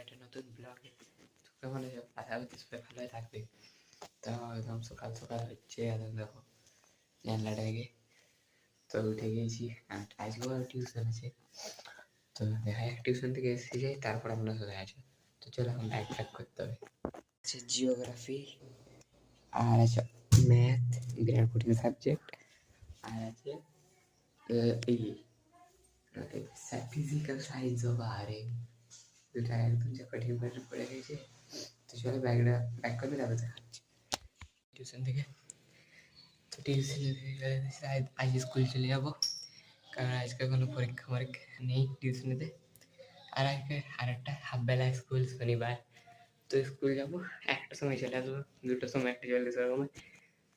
একটা নতুন ব্লগে। কেমন আছো? আশা করছি সবাই ভালোই থাকবে। তো একদম সকাল সকাল হচ্ছে, একদম দেখো জানলাটা থেকে তো উঠে গিয়েছি। আজকেও টিউশন আছে, তো দেখা যাক টিউশন থেকে এসে যাই, তারপর আপনার সাথে আছে। তো চলো এখন ব্যাগ প্যাক করতে হবে। আছে জিওগ্রাফি, আর আছে ম্যাথ, বিরাট কঠিন সাবজেক্ট, আর আছে এই ফিজিক্যাল সায়েন্স ও বাহারে দুটা একদম যে কঠিন কঠিন পড়ে গেছে। তো চলো ব্যাগটা প্যাক করবে, তারপর দেখাচ্ছি টিউশন থেকে। তো টিউশন থেকে আজ স্কুল চলে যাবো, কারণ আজকে কোনো পরীক্ষা মরীক্ষা নেই টিউশনেতে। আর আজকে আরেকটা হাফ বেলা স্কুল, শনিবার। তো স্কুল যাবো, একটা সময় চলে আসবো, দুটোর সময় একটা চলে আসবো এরকম।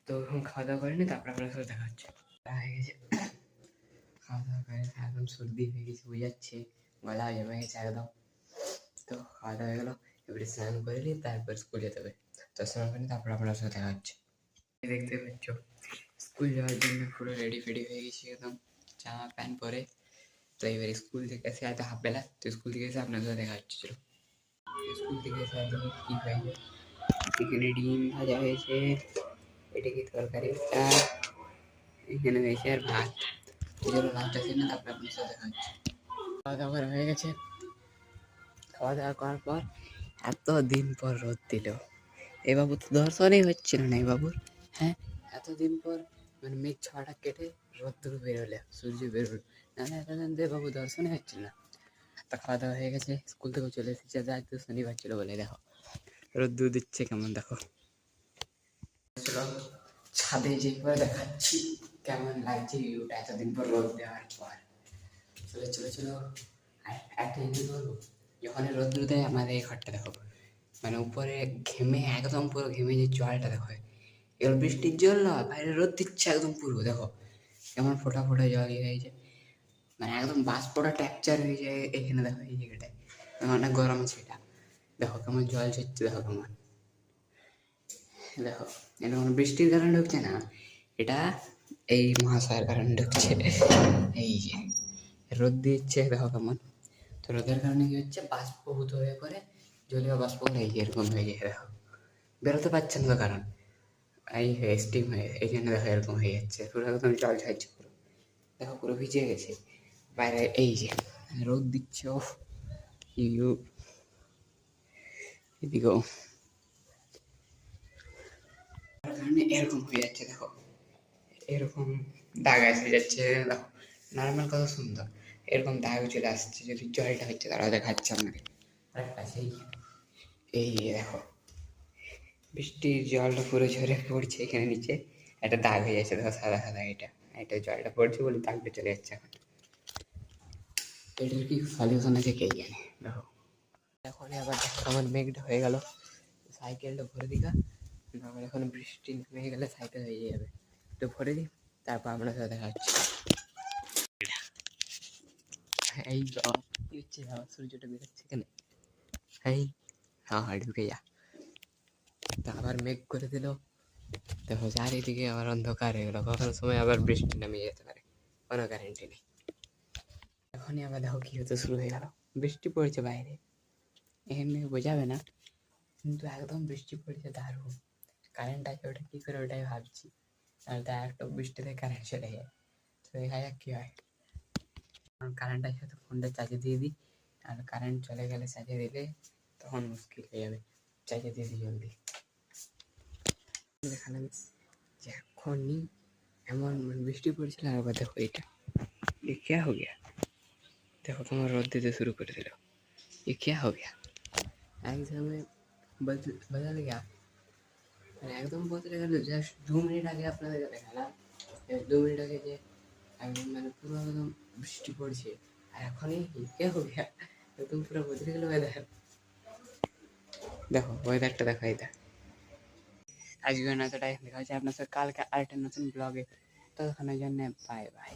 তো এখন খাওয়া দাওয়া করিনি, তারপর আপনার সাথে দেখা হচ্ছে। হয়ে গেছে খাওয়া দাওয়া করে, একদম সর্দি হয়ে গেছে, বোঝাচ্ছে গলা জমে গেছে একদম। তো খাওয়া দাওয়া হয়ে গেলো, এবারে স্নান করে নিই, তারপর স্কুল যেতে হবে। তো স্নান করে তারপর আপনার সাথে দেখা হচ্ছে। দেখতে পাচ্ছ স্কুল যাওয়ার জন্য পুরো রেডি ফেডি হয়ে গেছি একদম, জামা প্যান্ট পরে। তো এবার স্কুল থেকে এসে হয়তো হাফ বেলা, তো স্কুল থেকে এসে আপনার সাথে দেখা হচ্ছিল। স্কুল থেকে এসে আজকে কী হয়েছে, এখানে ডিম ভাজা হয়েছে, এটা কি তরকারি, এখানে হয়েছে আর ভাত। তো চলো লাস্ট আসে না, তারপর আপনার সাথে দেখা হচ্ছে। খাওয়া দাওয়া করা হয়ে গেছে, খাওয়া দাওয়া করার পর এতদিন পর রোদ দিল। এ বাবু তো দর্শনই হচ্ছিল না এই বাবুর। হ্যাঁ, এতদিন পর মানে মেঘ ছাওয়াটা কেটে রোদ্দুর বেরোলে, সূর্য বেরোলো, নাহলে এতদিন তো বাবু দর্শনই হচ্ছিল না। তো খাওয়া দাওয়া হয়ে গেছে, স্কুল থেকেও চলে এসেছে, যা একটু শনিবার ছিল বলে দেখো রোদ্দুর দিচ্ছে কেমন দেখো। চলো ছাদে যে করে দেখাচ্ছি কেমন লাগছে ভিউটা এতদিন পর রোদ দেওয়ার পর। চলো চলো চলো, আর একটা জিনিস বলবো, যখন রোদ্দুর দেয় আমাদের এই ঘরটা দেখো, মানে উপরে ঘেমে একদম পুরো ঘেমে যে জলটা দেখো, এবার বৃষ্টির জল না, বাইরে রোদ দিচ্ছে একদম পুরো দেখো কেমন ফোটা ফোটা জল ইয়ে হয়েছে, মানে একদম বাষ্পটা ট্যাপচার হয়ে যায় এখানে দেখো, এই জায়গাটায় অনেক গরম আছে। এটা দেখো কেমন জল ঝরছে, দেখো কেমন, দেখো এটা কোনো বৃষ্টির কারণে ঢুকছে না, এটা এই মহাশয়ের কারণে ঢুকছে। এই যে রোদ দিচ্ছে দেখো কেমন, তো রোদের কারণে কি হচ্ছে, বাষ্পভূত হয়ে পরে জলীয় বাষ্পগুলো এই এরকম হয়ে যায় দেখো, বেরোতে পারছে না, কারণ এই স্টিম হয়ে এই জন্য দেখো এরকম হয়ে যাচ্ছে, পুরো একদম জল ঝাড়ছে পুরো, দেখো পুরো ভিজে গেছে বাইরে। এই যে রোদ দিচ্ছে, ও ইউ এদিকেও কারণে এরকম হয়ে যাচ্ছে দেখো, এরকম দাগ এসে যাচ্ছে দেখো, নর্মাল কত সুন্দর, এরকম দাগ চলে আসছে যদি জলটা হচ্ছে, তারা দেখাচ্ছে আপনাকে আরেকটা সেই। এই দেখো বৃষ্টির জলটা পুরো ঝরে পড়ছে এখানে নিচে, একটা দাগ হয়ে যাচ্ছে দেখো সাদা সাদা, এটা জলটা পড়ছে বলে দাগটা চলে যাচ্ছে এখন। এটার কি সলিউশন আছে কে জানে। দেখো এখন আবার দেখো আমার মেঘটা হয়ে গেল, সাইকেলটা ভরে দিঘা, আমার এখন বৃষ্টি নেমে গেলে সাইকেল হয়ে যাবে, তো ভরে দিই, তারপর আপনার সাথে দেখা হচ্ছে। এই কি হচ্ছে, আবার সূর্যটা বেরোচ্ছে এখানে, এই হ্যাঁ ঢুকে যা। তা আবার মেঘ করে দিল, দেখো চারিদিকে আবার অন্ধকার হয়ে গেলো, কখনো সময় আবার বৃষ্টি নামিয়ে যেতে পারে, কোনো গ্যারেন্টি নেই। এখনই আবার দেখো কি হতে শুরু হয়ে গেল, বৃষ্টি পড়ছে বাইরে, এখানে বোঝাবে না কিন্তু একদম বৃষ্টি পড়ছে দারুণ। কারেন্ট আছে, ওটা কী করে ওটাই ভাবছি, তাহলে তো একটা বৃষ্টিতে কারেন্ট চলে যায়, তো দেখা যাক কী হয়। কারণ কারেন্ট আছে তো ফোনটা চার্জে দিয়ে দিই, আর কারেন্ট চলে গেলে চার্জে দিলে তখন মুশকিল হয়ে যাবে, চার্জে দিয়ে দিই জলদি। দেখালাম যে এখনই এমন বৃষ্টি পড়ছিল, আর দেখো এটা ये क्या हो गया, देखो তোমার রোদ দিতে শুরু করে দিল, ये क्या हो गया, একদম বদল গেল, মানে একদম বদলে গেল। জাস্ট 2 মিনিট আগে আপনাদেরকে দেখালাম, 2 মিনিট আগে যে একদম মানে পুরো একদম বৃষ্টি পড়ছে, আর এখনই কে হো গিয়া, একদম পুরো বদলে গেল ওয়েদার। দেখো ওয়েদারটা দেখো, এটা আজকে না এতটাই দেখা হচ্ছে আপনার সাথে কালকে আরেকটা নতুন ব্লগে, ততক্ষণের জন্য বাই বাই।